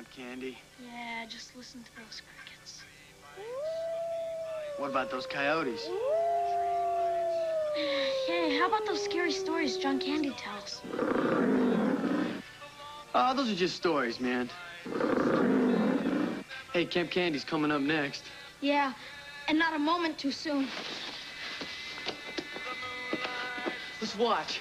Camp Candy. Yeah, just listen to those crickets. What about those coyotes? Hey, how about those scary stories John Candy tells? Oh, those are just stories, man. Hey, Camp Candy's coming up next. Yeah, and not a moment too soon. Let's watch.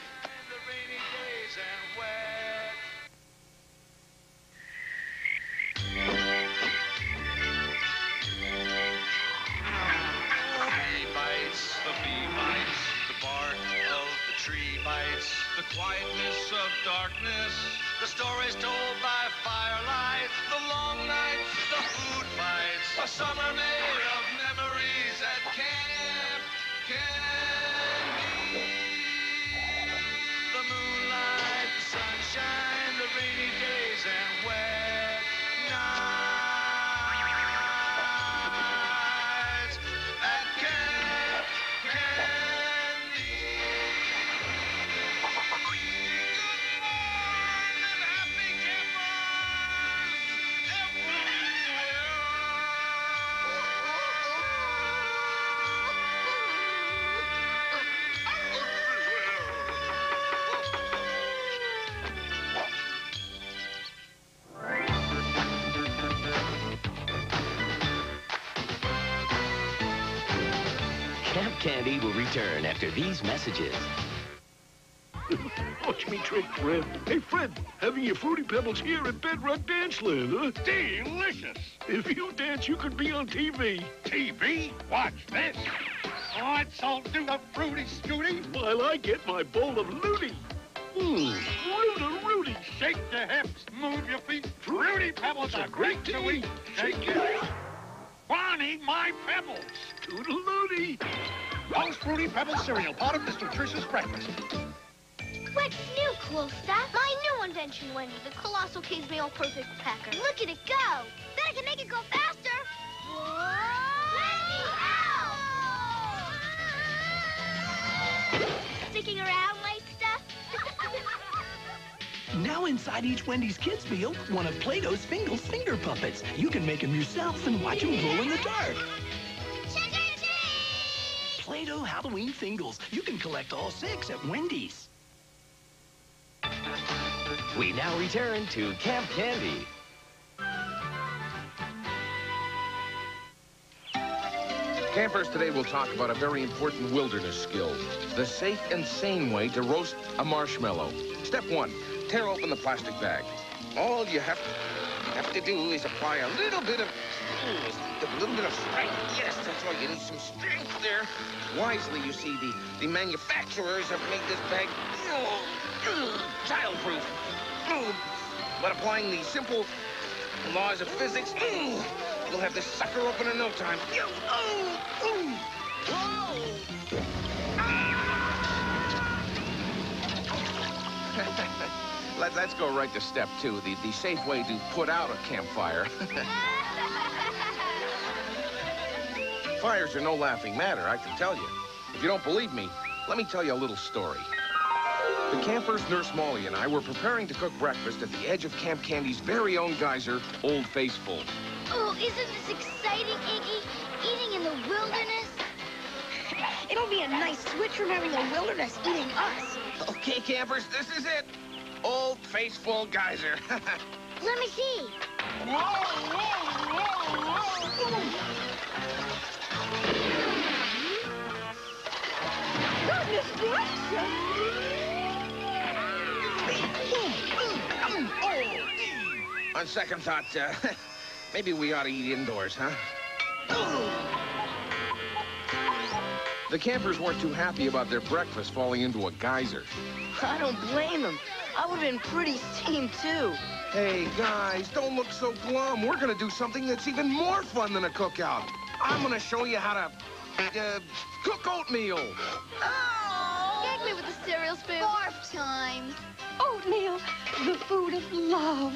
The quietness of darkness, the stories told by firelight, the long nights, the food fights, a summer made of memories at Camp Candy. The moonlight, the sunshine, the rainy days and wet nights at Camp Candy. Camp Candy will return after these messages. Watch me trick, Fred. Hey, Fred, having your Fruity Pebbles here at Bedrock Dance Land, huh? Delicious. If you dance, you could be on TV. TV? Watch this. Let's all do the Fruity Scooty. While I get my bowl of Looty. Rudy. Shake your hips, move your feet. Fruity Pebbles are great to eat. Shake it. Bonnie, my pebbles. Toodalooty. Rose Fruity Pebbles cereal, part of Mr. Trish's breakfast. What's new, cool stuff? My new invention, Wendy, the Colossal Kids Meal Perfect Packer. Look at it go. Then I can make it go faster. Whoa! Wendy, ow! Sticking around like stuff? Now inside each Wendy's Kids meal, one of Play-Doh's Fingles finger puppets. You can make them yourself and watch them glow in the dark. Play-Doh Halloween Fingles. You can collect all 6 at Wendy's. We now return to Camp Candy. Campers today will talk about a very important wilderness skill, the safe and sane way to roast a marshmallow. Step 1, tear open the plastic bag. All you have to do is apply a little bit of strength. Yes, that's right, you need some strength there. Wisely, you see, the manufacturers have made this bag childproof. But applying the simple laws of physics, you'll have this sucker open in no time. Let's go right to step 2, the safe way to put out a campfire. Fires are no laughing matter, I can tell you. If you don't believe me, let me tell you a little story. The campers, Nurse Molly and I were preparing to cook breakfast at the edge of Camp Candy's very own geyser, Old Faithful. Oh, isn't this exciting, Iggy? Eating in the wilderness? It'll be a nice switch from having the wilderness eating us. Okay, campers, this is it. Old Faithful Geyser. Let me see. Goodness gracious! On second thought, maybe we ought to eat indoors, huh? The campers weren't too happy about their breakfast falling into a geyser. I don't blame them. I would have been pretty steamed, too. Hey, guys, don't look so glum. We're going to do something that's even more fun than a cookout. I'm going to show you how to cook oatmeal. Oh! Gag me with the cereal spoon. Barf time. Oatmeal, the food of love.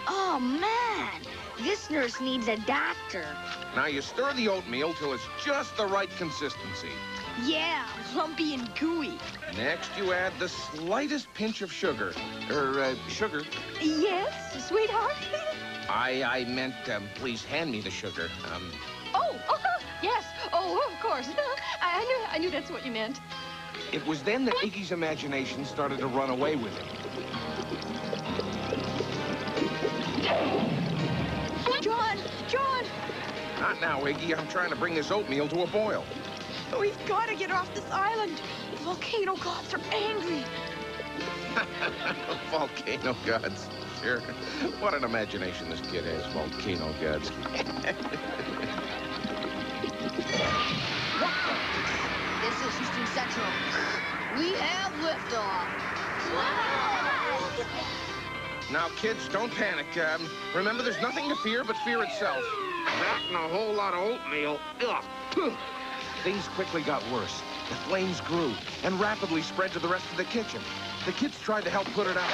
Oh, man. This nurse needs a doctor. Now you stir the oatmeal till it's just the right consistency. Yeah, lumpy and gooey. Next, you add the slightest pinch of sugar. Sugar. Yes, sweetheart? I meant, please hand me the sugar. Oh, yes. Oh, of course. I knew that's what you meant. It was then that Iggy's imagination started to run away with him. John! Not now, Iggy. I'm trying to bring this oatmeal to a boil. We've got to get off this island. The volcano gods are angry. Volcano gods. Sure. What an imagination this kid has, volcano gods. This is Houston Central. We have liftoff. Now, kids, don't panic. Remember, there's nothing to fear but fear itself. That and a whole lot of oatmeal. Ugh. Things quickly got worse. The flames grew and rapidly spread to the rest of the kitchen. The kids tried to help put it out.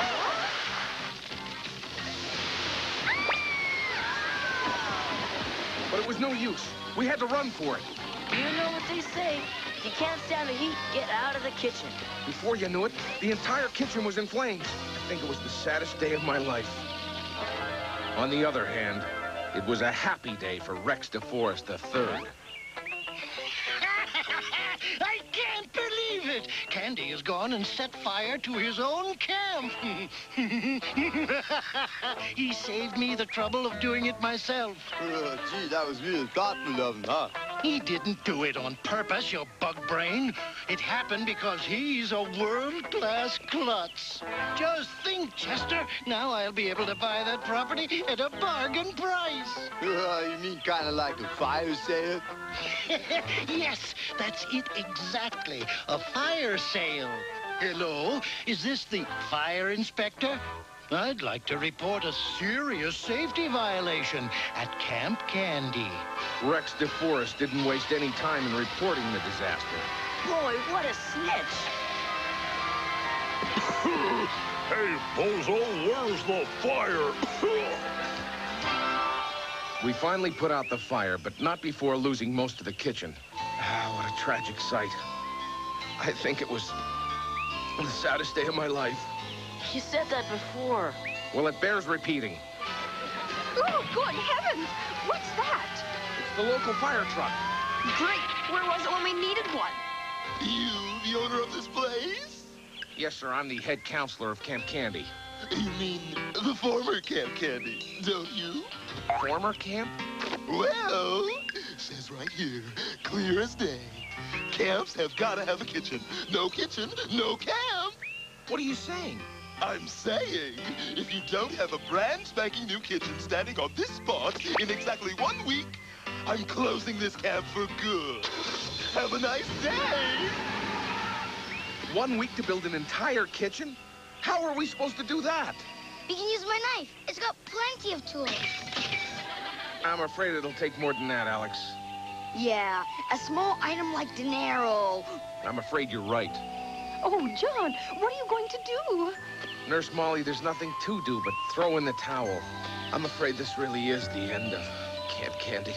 But it was no use. We had to run for it. You know what they say. If you can't stand the heat, get out of the kitchen. Before you knew it, the entire kitchen was in flames. I think it was the saddest day of my life. On the other hand, it was a happy day for Rex DeForest III. I can't believe it! Candy has gone and set fire to his own camp. He saved me the trouble of doing it myself. Gee, that was really thoughtful of him, huh? He didn't do it on purpose, you bug brain. It happened because he's a world-class klutz. Just think, Chester. Now I'll be able to buy that property at a bargain price. You mean kind of like a fire sale? Yes, that's it exactly. A fire sale. Hello, is this the fire inspector? I'd like to report a serious safety violation at Camp Candy. Rex DeForest didn't waste any time in reporting the disaster. Boy, what a snitch. Hey, Bozo, where's the fire? We finally put out the fire, but not before losing most of the kitchen. Ah, what a tragic sight. I think it was the saddest day of my life. You said that before. Well, it bears repeating. Oh, good heavens! What's that? It's the local fire truck. Great. Where was it when we needed one? You, the owner of this place? Yes, sir. I'm the head counselor of Camp Candy. You mean the former Camp Candy, don't you? Former camp? Well, says right here, clear as day. Camps have got to have a kitchen. No kitchen, no camp. What are you saying? I'm saying, if you don't have a brand spanking new kitchen standing on this spot in exactly 1 week, I'm closing this camp for good. Have a nice day. 1 week to build an entire kitchen? How are we supposed to do that? We can use my knife. It's got plenty of tools. I'm afraid it'll take more than that, Alex. Yeah, a small item like dinero. I'm afraid you're right. Oh, John, what are you going to do? Nurse Molly, there's nothing to do but throw in the towel. I'm afraid this really is the end of Camp Candy.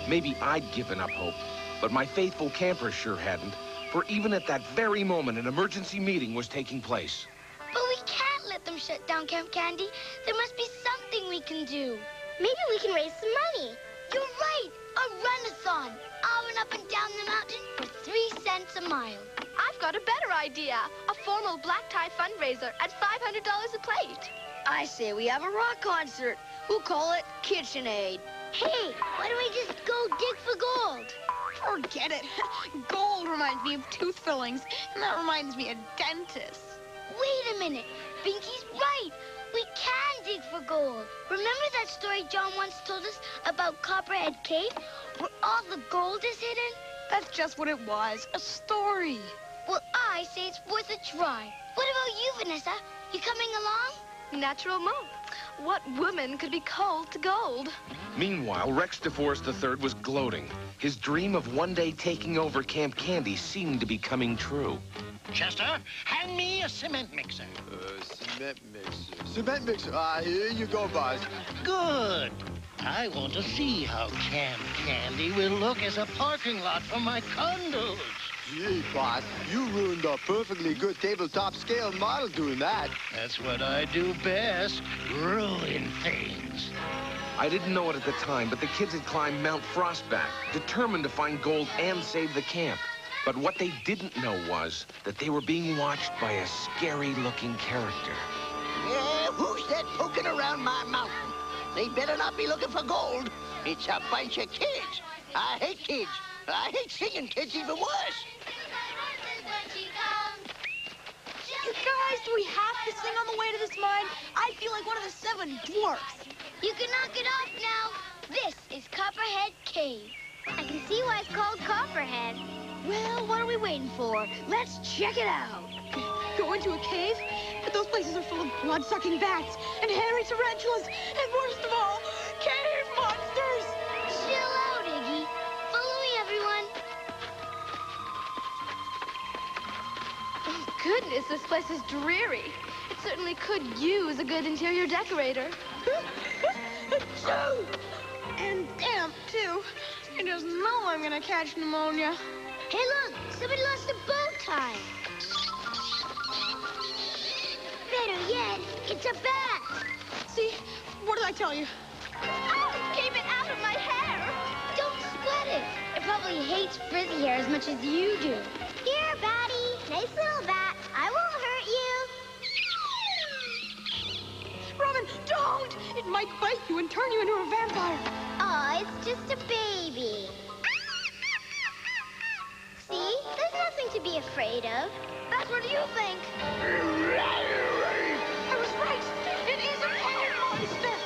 Maybe I'd given up hope, but my faithful campers sure hadn't. For even at that very moment, an emergency meeting was taking place. But we can't let them shut down Camp Candy. There must be something we can do. Maybe we can raise some money. You're right. A run-a-thon. I'll run up and down the mountain for 3 cents a mile. I've got a better idea. A formal black tie fundraiser at $500 a plate. I say we have a rock concert. We'll call it KitchenAid. Hey, why don't we just go dig for gold? Forget it. Gold reminds me of tooth fillings, and that reminds me of dentists. Wait a minute. Binky's right. We can dig for gold. Remember that story John once told us about Copperhead Cave, where all the gold is hidden? That's just what it was, a story. Well, I say it's worth a try. What about you, Vanessa? You coming along? Natural mo. What woman could be cold to gold? Meanwhile, Rex DeForest III was gloating. His dream of one day taking over Camp Candy seemed to be coming true. Chester, hand me a cement mixer. Cement mixer. Cement mixer. Here you go, boss. Good. I want to see how Camp Candy will look as a parking lot for my condos. Gee, boss, you ruined a perfectly good tabletop scale model doing that. That's what I do best, ruin things. mines. I didn't know it at the time, but the kids had climbed Mount Frostback, determined to find gold and save the camp. But what they didn't know was that they were being watched by a scary-looking character. Who's that poking around my mountain? They better not be looking for gold. It's a bunch of kids. I hate kids. I hate singing kids even worse. You guys, do we have to sing on the way to this mine? I feel like one of the 7 dwarfs. You can knock it off now. This is Copperhead Cave. I can see why it's called Copperhead. Well, what are we waiting for? Let's check it out. Go into a cave? But those places are full of blood-sucking bats and hairy tarantulas, and worst of all, cave monsters! Chill out, Iggy. Follow me, everyone. Oh, goodness, this place is dreary. It certainly could use a good interior decorator. Achoo! And damp, too. I just know I'm gonna catch pneumonia. Hey, look! Somebody lost a bow tie. Better yet, it's a bat. See? What did I tell you? Oh, it came in out of my hair. Don't sweat it. It probably hates frizzy hair as much as you do. Here, Batty. Nice little bat. I won't hurt you. Robin, don't! It might bite you and turn you into a vampire. Aw, it's just a baby. See? There's nothing to be afraid of. Beth, what do you think? I was right. It is a fire monster.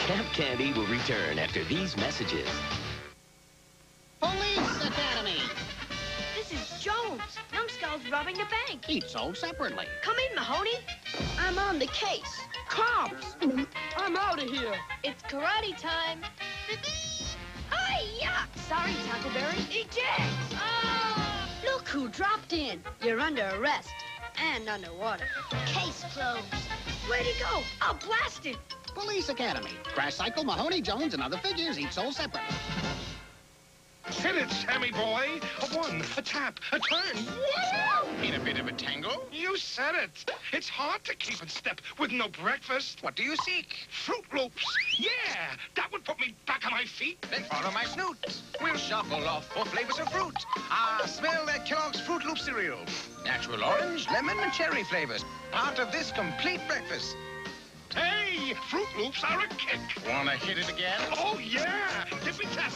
Camp Candy will return after these messages. Police Academy. This is Jones. Numbskull's robbing a bank. Each sold separately. Come in, Mahoney. I'm on the case. Cops! I'm out of here. It's karate time. Hi-ya! Sorry, Tackleberry. Eject! Oh! Look who dropped in. You're under arrest. And underwater. Case closed. Where'd he go? I'll blast him. Police Academy. Crash Cycle, Mahoney, Jones, and other figures, each sold separately. Hit it, Sammy boy. A one, a tap, a turn. Whoa! In a bit of a tangle? You said it. It's hard to keep in step with no breakfast. What do you seek? Fruit Loops. Yeah, that would put me back on my feet. Then follow my snoot. We'll shuffle off for flavors of fruit. Smell that Kellogg's Fruit Loop cereal. Natural orange, lemon, and cherry flavors. Part of this complete breakfast. Hey, Fruit Loops are a kick. Wanna hit it again? Oh, yeah. Tippy tap.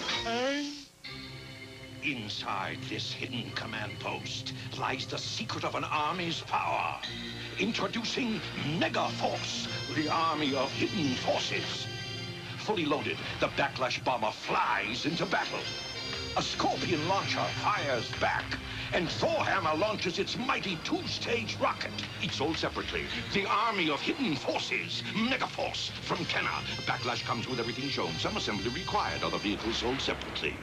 Inside this hidden command post lies the secret of an army's power. Introducing Megaforce, the army of hidden forces. Fully loaded, the Backlash bomber flies into battle. A Scorpion launcher fires back, and Thorhammer launches its mighty 2-stage rocket. Each sold separately. The army of hidden forces, Megaforce from Kenner. Backlash comes with everything shown. Some assembly required. Other vehicles sold separately.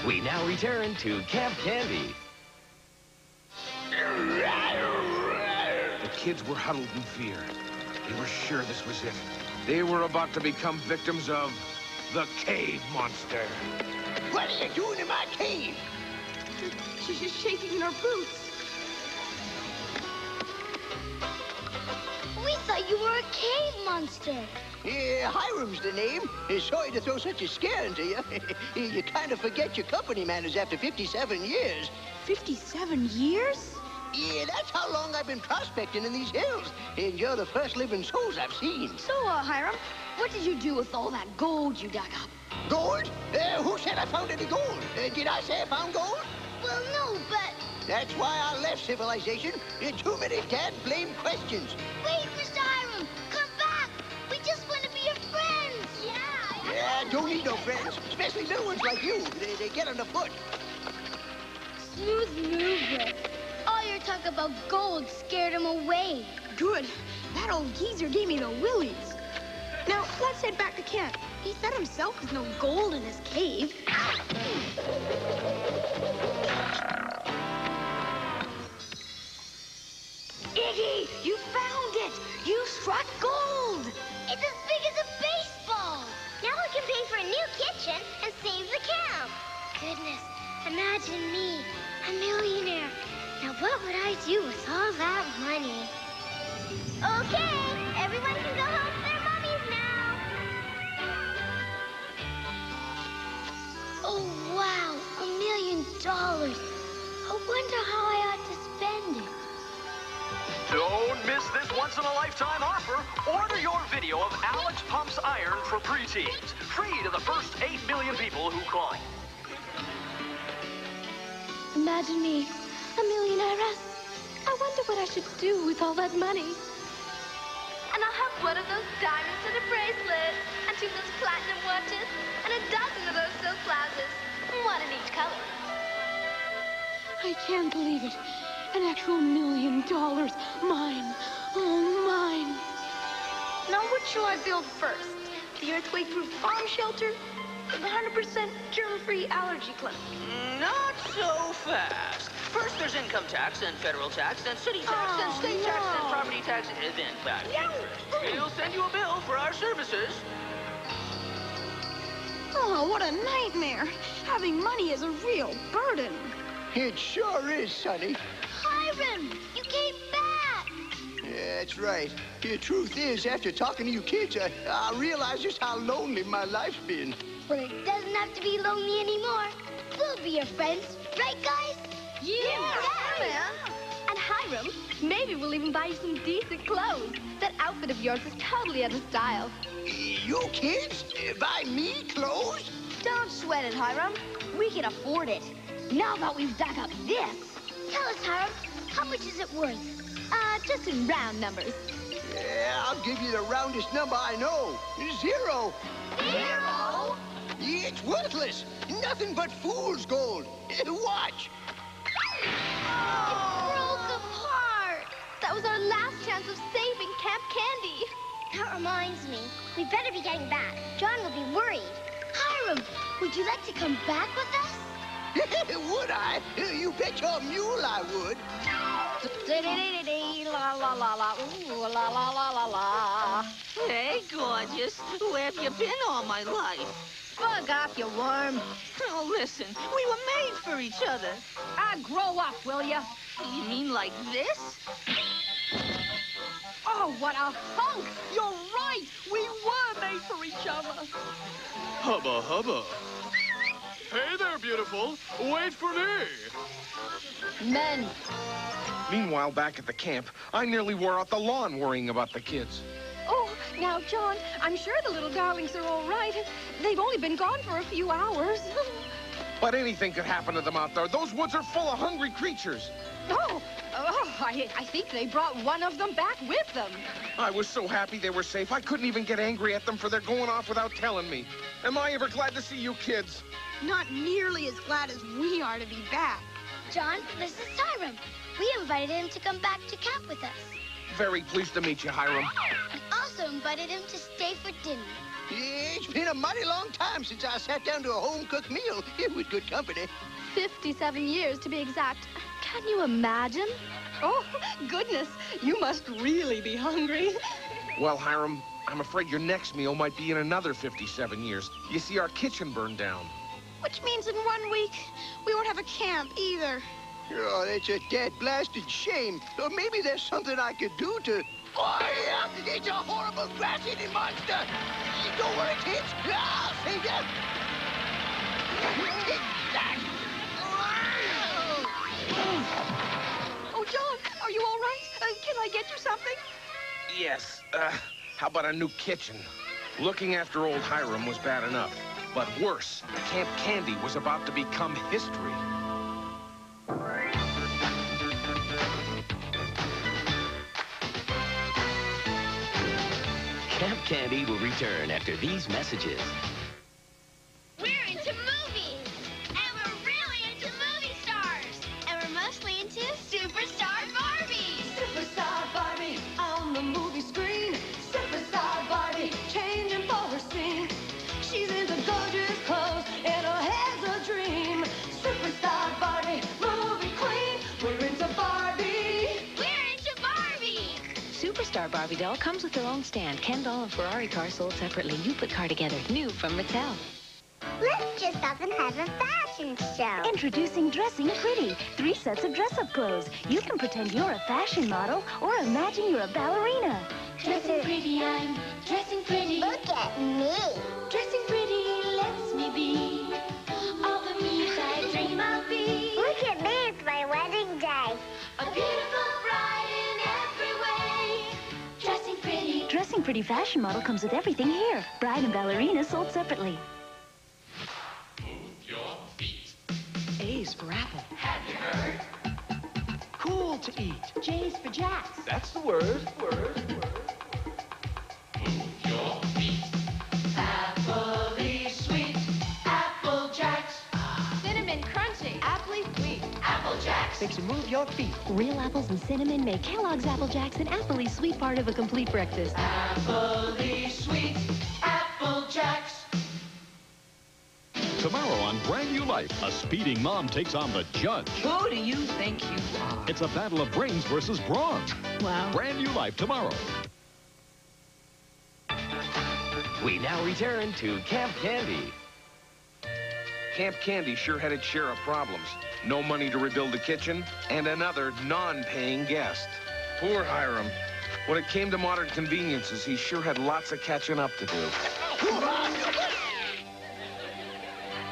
We now return to Camp Candy. The kids were huddled in fear. They were sure this was it. They were about to become victims of the cave monster. What are you doing in my cave? She's just shaking in her boots. We thought you were a cave monster. Hiram's the name. Sorry to throw such a scare into you. You kind of forget your company manners after 57 years. 57 years? Yeah, that's how long I've been prospecting in these hills. And you're the first living souls I've seen. So, Hiram, what did you do with all that gold you dug up? Gold? Who said I found any gold? Did I say I found gold? Well, no, but... That's why I left civilization. Too many dad-blame questions. Wait, Mr. Hiram, come back. We just want to be your friends. Yeah, don't need no friends, especially little ones like you. They get underfoot. Smooth movement. All your talk about gold scared him away. Good. That old geezer gave me the willies. Now, let's head back to camp. He said himself there's no gold in his cave. Iggy, you found it! You struck gold! It's as big as a baseball. Now we can pay for a new kitchen and save Imagine me, a millionaire. Now what would I do with all that money? Okay, everyone can go home to their mummies now. Oh, wow, $1 million. I wonder how I ought to spend it. Don't miss this once-in-a-lifetime offer. Order your video of Alex Pumps Iron for preteens. Free to the first 8 million people who call. Imagine me, a millionaire. I wonder what I should do with all that money. And I'll have one of those diamonds in a bracelet, and 2 of those platinum watches, and a dozen of those silk blouses, one in each color. I can't believe it. An actual $1 million. Mine. Oh, mine. Now, what shall I build first? The earthquake-proof bomb shelter? Or the 100% germ-free allergy clinic? Not so fast. First, there's income tax, then federal tax, then city tax, then state tax, then property tax, and then back interest. We'll send you a bill for our services. Oh, what a nightmare. Having money is a real burden. It sure is, Sonny. Hiram, you came back. Yeah, that's right. The truth is, after talking to you kids, I realize just how lonely my life's been. Well, it doesn't have to be lonely anymore. We'll be your friends, right, guys? Yeah. And Hiram, maybe we'll even buy you some decent clothes. That outfit of yours is totally out of style. You kids? Buy me clothes? Don't sweat it, Hiram. We can afford it. Now that we've dug up this. Tell us, Hiram, how much is it worth? Just in round numbers. Yeah, I'll give you the roundest number I know. 0. 0? It's worthless. Nothing but fool's gold. Watch. It broke apart. That was our last chance of saving Camp Candy. That reminds me, we better be getting back. John will be worried. Hiram, would you like to come back with us? Would I? You bet your mule I would. La la la la, ooh, la la la la la. Hey, gorgeous. Where have you been all my life? Bug off, you worm. Oh, listen, we were made for each other. Grow up, will ya? You mean like this? Oh, what a hunk! You're right! We were made for each other. Hubba, hubba. Hey there, beautiful. Wait for me. Men. Meanwhile, back at the camp, I nearly wore out the lawn worrying about the kids. Oh, now, John, I'm sure the little darlings are all right. They've only been gone for a few hours. But anything could happen to them out there. Those woods are full of hungry creatures. I think they brought one of them back with them. I was so happy they were safe, I couldn't even get angry at them for their going off without telling me. Am I ever glad to see you kids? Not nearly as glad as we are to be back. John, this is Hiram. We invited him to come back to camp with us. Very pleased to meet you, Hiram. We also invited him to stay for dinner. It's been a mighty long time since I sat down to a home-cooked meal with good company. 57 years, to be exact. Can you imagine? Oh, goodness. You must really be hungry. Well, Hiram, I'm afraid your next meal might be in another 57 years. You see, our kitchen burned down. Which means in 1 week, we won't have a camp either. Oh, that's a dead-blasted shame. Or maybe there's something I could do to... Oh, yeah! It's a horrible grass-eating monster! Don't worry, kids! I'll save you! Oh, John, are you all right? Can I get you something? Yes, how about a new kitchen? Looking after old Hiram was bad enough. But worse, Camp Candy was about to become history. Camp Candy will return after these messages. We're into movies, and we're really into movie stars, and we're mostly into Superstar Barbie. Superstar Barbie on the movie screen. Superstar Barbie changing for her scene. She's into gorgeous clothes and her hair's a dream. Superstar Barbie, movie queen. We're into Barbie. We're into Barbie. Superstar Barbie doll comes with their own stand. Ken doll and Ferrari car sold separately. You put car together. New from Mattel. Let's just myself and have a fashion show. Introducing Dressing Pretty. 3 sets of dress-up clothes. You can pretend you're a fashion model or imagine you're a ballerina. Dressing pretty, I'm dressing pretty. Look at me. Dressing pretty lets me be all the me I dream I'll be. Look at me, it's my wedding day. A beautiful bride in every way. Dressing pretty. Dressing Pretty fashion model comes with everything here. Bride and ballerina sold separately. A's for apple. Have you heard? Cool to eat. J's for Jacks. That's the word. Appley sweet. Apple Jacks. Cinnamon crunchy. Appley sweet. Apple Jacks. Makes you move your feet. Real apples and cinnamon make Kellogg's Apple Jacks an Appley sweet part of a complete breakfast. Appley sweet. Apple Jacks. Tomorrow on Brand New Life, a speeding mom takes on the judge. Who do you think you are? It's a battle of brains versus brawn. Wow. Brand New Life tomorrow. We now return to Camp Candy. Camp Candy sure had its share of problems. No money to rebuild the kitchen, and another non-paying guest. Poor Hiram. When it came to modern conveniences, he sure had lots of catching up to do.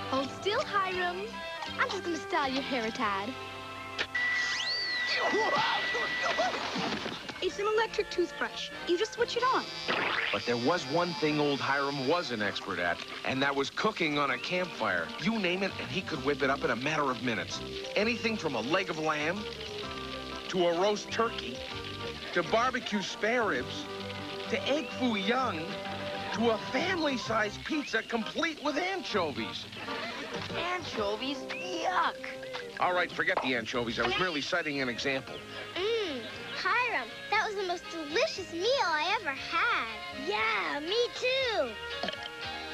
Hold still, Hiram. I'm just gonna style your hair a tad. It's an electric toothbrush. You just switch it on. But there was one thing old Hiram was an expert at, and that was cooking on a campfire. You name it, and he could whip it up in a matter of minutes. Anything from a leg of lamb, to a roast turkey, to barbecue spare ribs, to egg foo young, to a family-sized pizza complete with anchovies. Anchovies? Yuck. All right, forget the anchovies. I was merely citing an example. Hiram, that was the most delicious meal I ever had. Yeah, me too.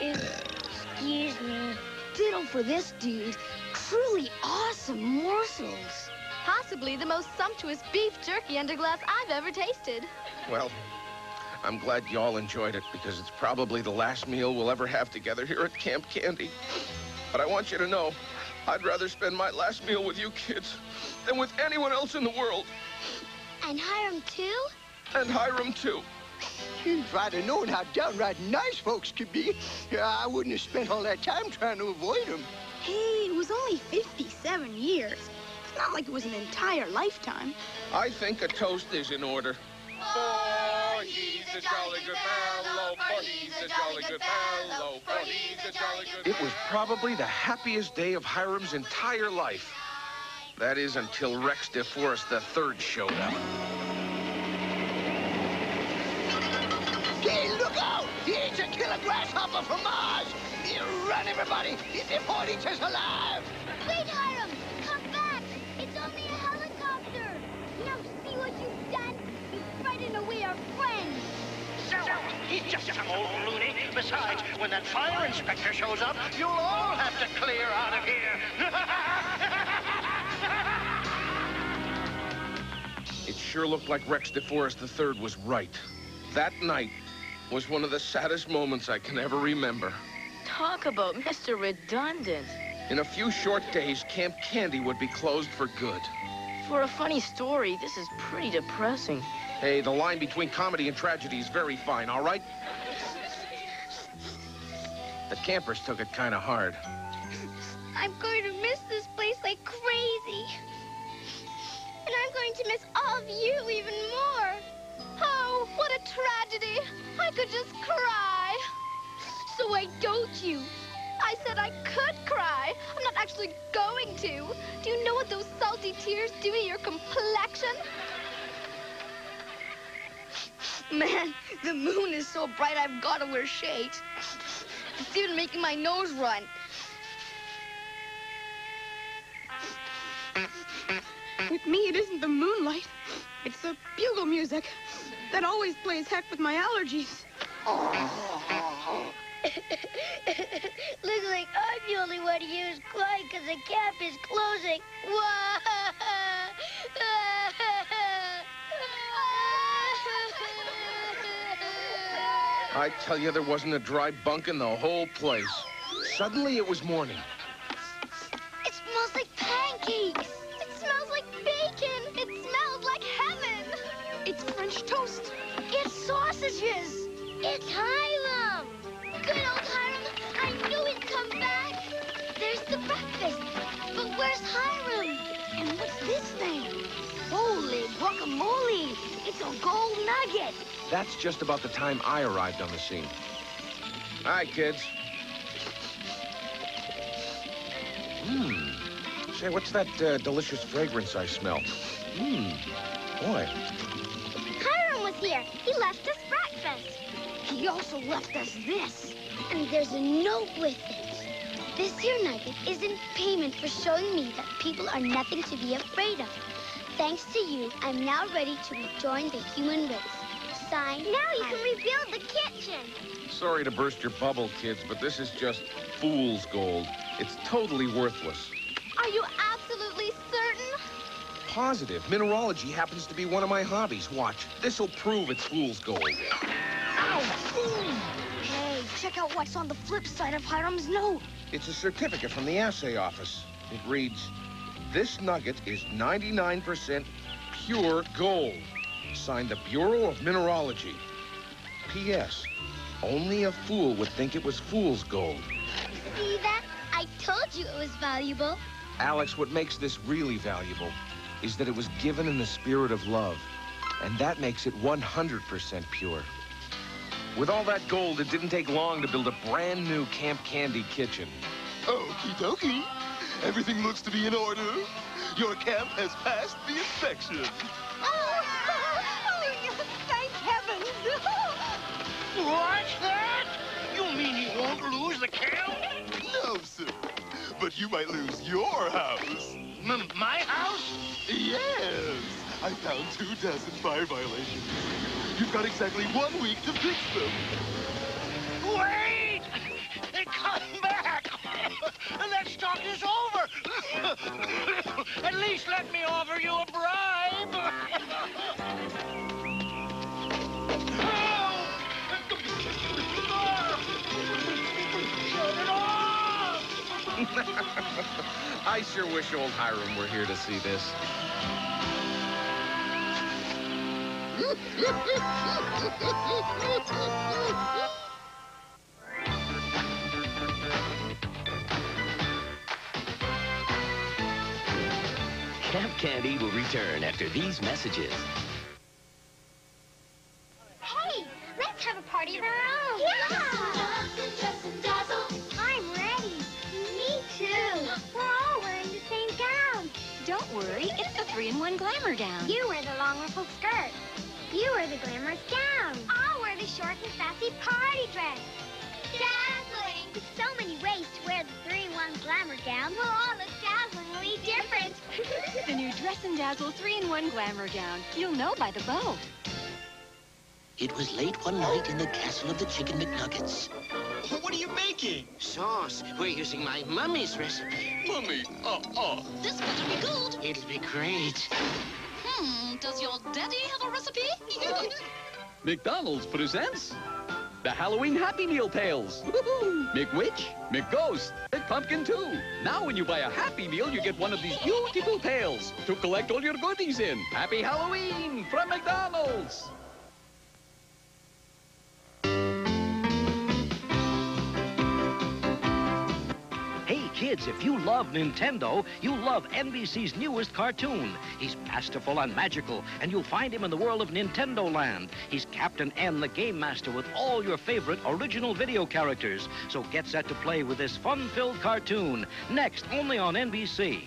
Excuse me. Ditto for this, dude. Truly awesome morsels. Possibly the most sumptuous beef jerky under glass I've ever tasted. Well, I'm glad you all enjoyed it, because it's probably the last meal we'll ever have together here at Camp Candy. But I want you to know, I'd rather spend my last meal with you kids than with anyone else in the world. And Hiram, too? And Hiram, too. If I'd have known how downright nice folks could be, I wouldn't have spent all that time trying to avoid them. Hey, it was only 57 years. It's not like it was an entire lifetime. I think a toast is in order. For he's a jolly good fellow, for he's a jolly good fellow, for he's a jolly good It was probably the happiest day of Hiram's entire life. That is, until Rex DeForest III showed up. Hey, look out! It's a killer grasshopper from Mars! Run, everybody! Before it eats us alive! Wait, Hiram! Come back! It's only a helicopter! Now see what you've done? You frightened away our friends! So, he's just some old loony. Besides, when that fire inspector shows up, you'll all have to clear out of here! It sure looked like Rex DeForest III was right. That night was one of the saddest moments I can ever remember. Talk about Mr. Redundant. In a few short days, Camp Candy would be closed for good. For a funny story, this is pretty depressing. Hey, the line between comedy and tragedy is very fine, all right? The campers took it kind of hard. I'm going to miss this place like crazy. And I'm going to miss all of you even more. Oh, what a tragedy. I could just cry. So why don't you? I said I could cry. I'm not actually going to. Do you know what those salty tears do to your complexion? Man, the moon is so bright I've got to wear shades. It's even making my nose run. With me, it isn't the moonlight. It's the bugle music that always plays heck with my allergies. Looks like I'm the only one here who's crying because the camp is closing. I tell you, there wasn't a dry bunk in the whole place. suddenly it was morning. It smells like pancakes. It smells like bacon. It smells like heaven. It's French toast. It's sausages. It's Hiram. Good old Hiram. I knew he'd come back. There's the breakfast. But where's Hiram? And what's this thing? Holy guacamole! It's a gold nugget. That's just about the time I arrived on the scene. Hi, kids. Say, what's that delicious fragrance I smell? Boy. Hiram was here. He left us breakfast. He also left us this. And there's a note with it. This here nugget is in payment for showing me that people are nothing to be afraid of. Thanks to you, I'm now ready to rejoin the human race. Signed, now you can rebuild the kitchen. Sorry to burst your bubble, kids, but this is just fool's gold. It's totally worthless. Are you absolutely certain? Positive. Mineralogy happens to be one of my hobbies. Watch. This'll prove it's fool's gold. Ow! Hey, check out what's on the flip side of Hiram's note. It's a certificate from the assay office. It reads, "This nugget is 99% pure gold. Signed the Bureau of Mineralogy. P.S. Only a fool would think it was fool's gold." See that? I told you it was valuable. Alex, what makes this really valuable is that it was given in the spirit of love. And that makes it 100% pure. With all that gold, it didn't take long to build a brand new Camp Candy kitchen. Okie dokie. Everything looks to be in order. Your camp has passed the inspection. Oh, thank heavens. What's that? You mean he won't lose the camp? No, sir. But you might lose your house. My house? Yes. I found 24 fire violations. You've got exactly 1 week to fix them. Wait! Come back! That stock is over! At least let me offer you a bribe! Shut it off! I sure wish old Hiram were here to see this. Camp Candy will return after these messages. Hey, let's have a party of our own. Yeah! I'm ready. Me too. We're all wearing the same gown. Don't worry, it's the 3-in-1 glamour gown. You wear the long ruffled skirt. You wear the glamorous gown. I'll wear the short and sassy party dress. Dazzling! With so many ways to wear the 3-in-1 glamour gown, we'll all look dazzlingly different. The new Dress and Dazzle 3-in-1 glamour gown. You'll know by the bow. It was late one night in the castle of the Chicken McNuggets. What are you making? Sauce. We're using my mummy's recipe. Mummy, This better be good. It'll be great. Does your daddy have a recipe? McDonald's presents the Halloween Happy Meal Tales. McWitch, McGhost, McPumpkin too. Now when you buy a Happy Meal, you get one of these beautiful tails to collect all your goodies in. Happy Halloween from McDonald's. Hey, kids, if you love Nintendo, you'll love NBC's newest cartoon. He's masterful and magical, and you'll find him in the world of Nintendo Land. He's Captain N, the Game Master, with all your favorite original video characters. So get set to play with this fun-filled cartoon, next only on NBC.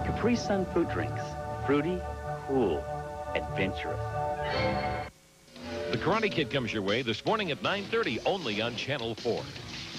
Capri Sun fruit drinks. Fruity, cool, adventurous. Karate Kid comes your way this morning at 9:30, only on Channel 4.